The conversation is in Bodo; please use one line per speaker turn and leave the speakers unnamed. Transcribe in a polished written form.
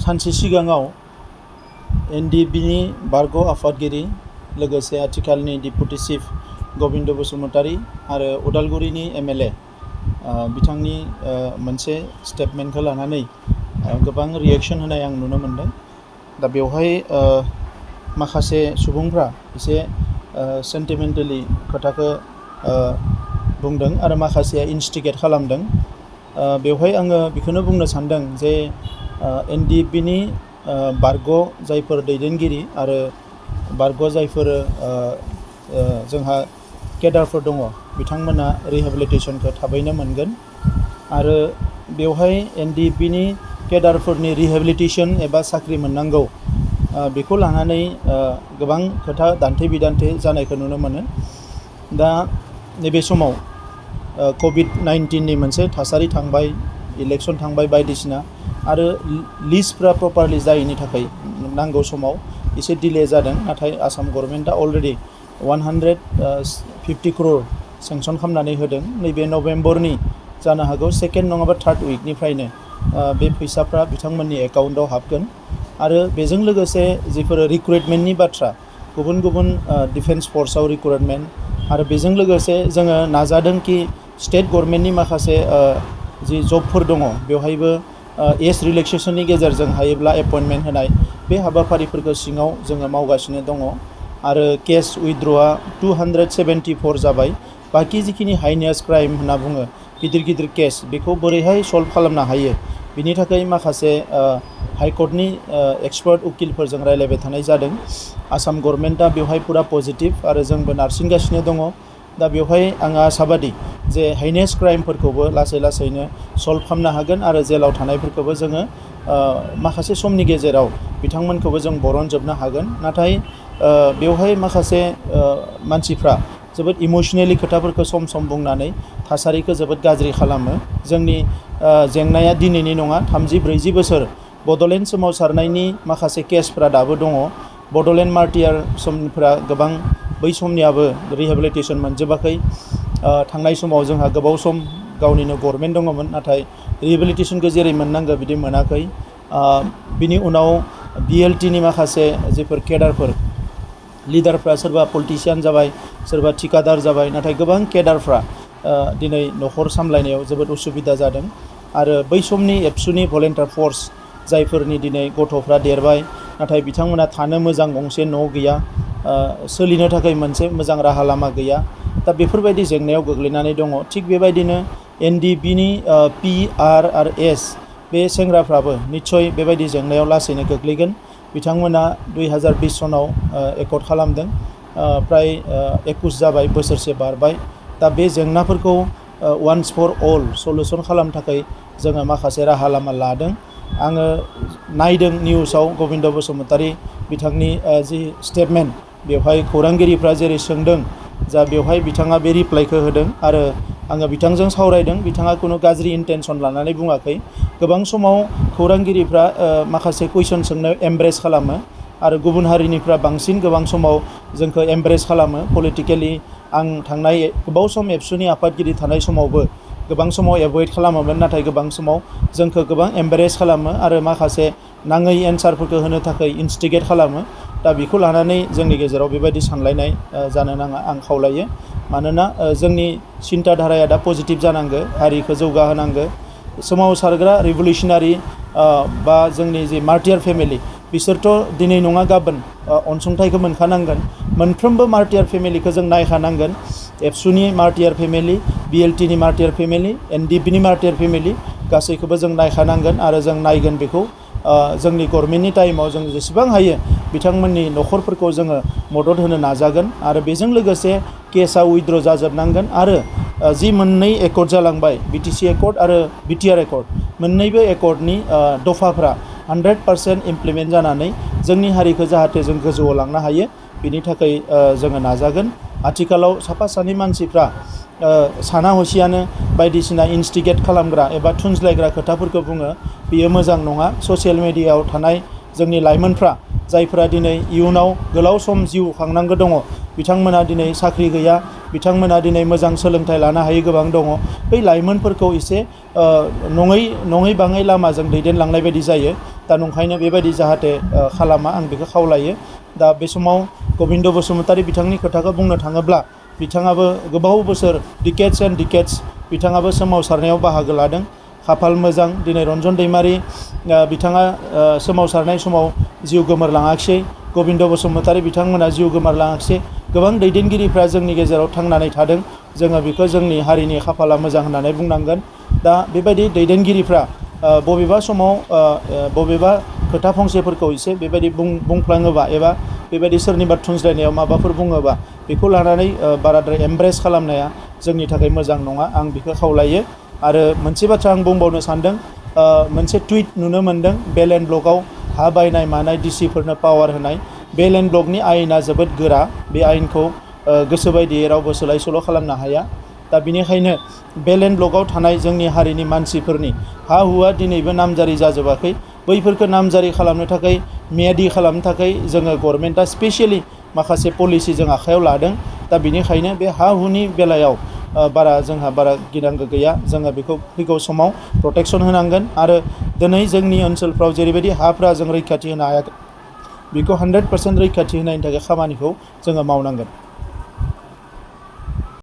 सानसे सिगाङाव एनडिएफबिनि बारग' आफादगिरि लोगोसे आथिखालनि डिप्युटि चिफ गबिन्द बसुमतारी आरो उदालगुरिनि एमएलए बिथांनि मोनसे स्टेटमेन्टखौ लानानै गोबां रिएक्शन होनाय आं नुनो मोनदों। दा बेवहाय माखासे सुबुंफ्रा एसे सेन्टिमेन्टेलि खोथाखौ बुंदों आरो माखासेया इन्स्टिगेट खालामदों। बेवहाय आङो बेखौनो बुंनो सानदों जे एनडिएफबिनि बारग' जायफोर दैदेनगिरि आरो बारग' जायफोर जोंहा केडारफोर दङ बिथांमोना रिहेबिलिटेशनखौ थाबैनो मोनगोन आरो बेवहाय एनडिएफबिनि केडारफोरनि रिहेबिलिटेशन एबा साख्रि मोननांगौ बेखौ लानानै गोबां खोथा दान्थे बिदान्थे जानायखौ नुनो मोनो। दा नैबे समाव कभिड-19नि मोनसे थासारि थांबाय, इलेक्शन थांबाय बायदिसिना आरो लिस्टफ्रा प्रपारलि जायैनि थाखाय नांगौ समाव एसे डिले जादों। नाथाय आसाम गभर्नमेन्टआ अलरेडि 150 crore सेंसन खालामनानै होदों। नैबे नभेम्बरनि जानो हागौ सेकेन्ड नङाबा थार्ड उइकनिफ्रायनो बे फैसाफ्रा बिथांमोननि एकाउन्टआव हाबगोन आरो बेजों लोगोसे जिफोर रिक्रुइटमेन्टनि बाथ्रा गुबुन गुबुन डिफेन्स फर्सआव रिक्रुइटमेन्ट आरो बेजों लोगोसे जोङो नाजादों कि स्टेट गभर्नमेन्टनि माखासे जि जबफोर दङ बेवहायबो एज रिलेक्सेसननि गेजेरजों हायोब्ला एपइन्टमेन्ट होनाय बे हाबाफारिफोरखौ सिङाव जोङो मावगासिनो दङ आरो केस उइथड्रआ 274 जाबाय। बाखि जिखिनि हाइनेस क्राइम होनना बुङो गिदिर गिदिर केस बेखौ बोरैहाय सल्भ खालामनो हायो बिनि थाखाय माखासे हाइकर्टनि एक्सपार्ट उकिलफोरजों रायलायबाय थानाय जादों। आसाम गभर्नमेन्टआ बेवहाय पुरा पजिटिभ आरो जोंबो नारसिनगासिनो दङ। दा बेवहाय आङो आसाबादि जे हाइनेस क्राइमफोरखौबो लासै लासैनो सल्भ खालामनो हागोन आरो जेलाव थानायफोरखौबो जोङो माखासे समनि गेजेराव बिथांमोनखौबो जों बरनजोबनो हागोन। नाथाय बेवहाय माखासे मानसिफ्रा जोबोद इमोसनेलि खोथाफोरखौ सम सम बुंनानै थासारिखौ जोबोद गाज्रि खालामो। जोंनि जेंनाया दिनैनि नङा, 30-40 बोसोर बड'लेण्ड सोमावसारनायनि माखासे केसफ्रा दाबो दङ। बड'लेण्ड मार्टियार समफ्रा गोबां बै समनियाबो रिहेबिलिटेशन मोनजोबाखै। थांनाय समाव जोंहा गोबाव सम गावनिनो गभर्नमेन्ट दङमोन नाथाय रिहेबिलिटेशनखौ जेरै मोननांगौ बिदि मोनाखै। बिनि उनाव बिएलटिनि माखासे जिफोर केडारफोर लिडारफ्रा सोरबा पलिटिशियान जाबाय, सोरबा थिकादार जाबाय, नाथाय गोबां केडारफ्रा दिनै न'खर सामलायनायाव जोबोद उसुबिदा जादों आरो बै समनि एबसुनि भलेन्टियार फर्स जायफोरनि दिनै गथ'फ्रा देरबाय नाथाय बिथांमोना थानो मोजां गंसे न' गैया, सोलिनो थाखाय मोनसे मोजां राहा लामा गैया। दा बेफोरबायदि जेंनायाव गोग्लैनानै दङ। थिग बेबायदिनो एनडिएफबिनि PR आरो S बे सेंग्राफ्राबो निस्सय बेबायदि जेंनायाव लासैनो गोग्लैगोन। बिथांमोना 2020 सनाव एकर्ड खालामदों, प्राय 21 जाबाय, बोसोरसे बारबाय। दा बे जेंनाफोरखौ वान्स फर अल सल्युसन खालामनो थाखाय जोङो माखासे राहा लामा लादों। आङो नायदों निउसाव गबिन्द बसुमतारी बिथांनि जि स्टेटमेन्ट बेवहाय खौरांगिरिफ्रा जेरै सोंदों जा बेवहाय बिथाङा बे रिप्लाइखौ होदों आरो आङो बिथांजों सावरायदों। बिथाङा खुनु गाज्रि इन्टेनसन लानानै बुङाखै। गोबां समाव खौरांगिरिफ्रा माखासे कुइसन सोंनायाव एमब्रेस खालामो आरो गुबुन हारिनिफ्रा बांसिन गोबां समाव जोंखौ एमब्रेस खालामो पलिटिकेलि। आं थांनाय गोबाव सम एबसुनि आफादगिरि थानाय समावबो गोबां समाव एभयड खालामोमोन नाथाय गोबां समाव जोंखौ गोबां एमब्रेस खालामो आरो माखासे नाङै एन्सारफोरखौ होनो थाखाय इन्स्टिगेट खालामो। दा बेखौ लानानै जोंनि गेजेराव बेबायदि सानलायनाय जानो नाङा आं खावलायो। मानोना जोंनि सिन्था धाराया दा पजिटिभ जानांगौ, हारिखौ जौगाहोनांगौ। सोमावसारग्रा रिभलिउसनारि बा जोंनि जि मार्टियार फेमिलि बिसोरथ' दिनै नङा गाबोन अनसुंथाइखौ मोनखानांगोन। मोनफ्रोमबो मार्टियार फेमिलिखौ जों नायखानांगोन। एबसुनि मार्टियार फेमिलि, बिएलटिनि मार्टियार फेमिलि, एनडिएफबिनि मार्टियार फेमिलि गासैखौबो जों नायखानांगोन आरो जों नायगोन बेखौ। जोंनि गभर्नमेन्टनि टाइमाव जों जेसेबां हायो बिथांमोननि न'खरफोरखौ जोङो मदद होनो नाजागोन आरो बेजों लोगोसे केसआ उइथड्र जाजोबनांगोन आरो जि मोननै एकर्ड जालांबाय बिटिसि एकर्ड आरो बिटिआर एकर्ड मोननैबो एकर्डनि दफाफ्रा 100% इमप्लिमेन्ट जानानै जोंनि हारिखौ जाहाथे जों गोजौआव लांनो हायो बिनि थाखाय जोङो नाजागोन। आथिखालाव साफा सानै मानसिफ्रा साना हसियानो बायदिसिना इन्स्टिगेट खालामग्रा एबा थुनज्लायग्रा खोथाफोरखौ बुङो, बेयो मोजां नङा। ससियेल मिडियायाव थानाय जोंनि लाइमोनफ्रा जायफ्रा दिनै इयुनाव गोलाव सम जिउ खांनांगौ दङ बिथांमोना दिनै साख्रि गैया, बिथांमोना दिनै मोजां सोलोंथाइ लानो हायै गोबां दङ। बै लाइमोनफोरखौ एसे नङै बाङै लामाजों दैदेनलांनाय बायदि जायो। दा नंखायनो बेबायदि जाहाथे खालामा, आं बेखौ खावलायो। दा बे समाव गबिन्द बसुमतारी बिथांनि खोथाखौ बुंनो थाङोब्ला बिथाङाबो गोबाव बोसोर डिकेड्स एन्ड डिकेड्स बिथाङाबो सोमावसारनायाव बाहागो लादों। खाफाल मोजां दिनै रन्जन दैमारि बिथाङा सोमावसारनाय समाव जिउ गोमोरलाङाखिसै, गबिन्द बसुमतारी बिथांमोना जिउ गोमोरलाङाखिसै। गोबां दैदेनगिरिफ्रा जोंनि गेजेराव थांनानै थादों। जोङो बेखौ जोंनि हारिनि खाफाला मोजां होननानै बुंनांगोन। दा बेबायदि दैदेनगिरिफ्रा बबेबा समाव बबेबा खोथा फंसेफोरखौ एसे बेबायदि बुंफ्लाङोबा एबा बेबायदि सोरनिबा थुनज्लायनायाव माबाफोर बुङोबा बेखौ लानानै बाराद्राय एमब्रेस खालामनाया जोंनि थाखाय मोजां नङा, आं बेखौ खावलायो। आरो मोनसे बाथ्रा आं बुंबावनो सानदों, मोनसे टुइट नुनो मोनदों बेल एन्ड ब्लकआव हा बायनाय मानाय डिसिफोरनो पावार होनाय। बेल एन्ड ब्लकनि आयेना जोबोद गोरा, बे आयेनखौ गोसोबायदियै रावबो सोलाय सोल' खालामनो हाया। दा बेनिखायनो बेल एन्ड ब्लकआव थानाय जोंनि हारिनि मानसिफोरनि हा हुआ दिनैबो नामजारि जाजोबाखै। बैफोरखौ नामजारि खालामनो थाखाय, मियादि खालामनो थाखाय जोङो गभर्नमेन्टआ स्पेसियेलि माखासे पलिसि जों आखायाव लादों। दा बेनिखायनो बे हा हुनि बेलायाव जोंहा बारा गिनांगौ गैया। जोङो बेखौ फैगौ समाव प्रटेक्सन होनांगोन। आरो दिनै जोंनि ओनसोलफ्राव जेरैबायदि हाफ्रा जों रैखाथि होनो हायाखै, बेखौ 100% रैखाथि होनायनि थाखाय खामानिखौ जोङो मावनांगोन।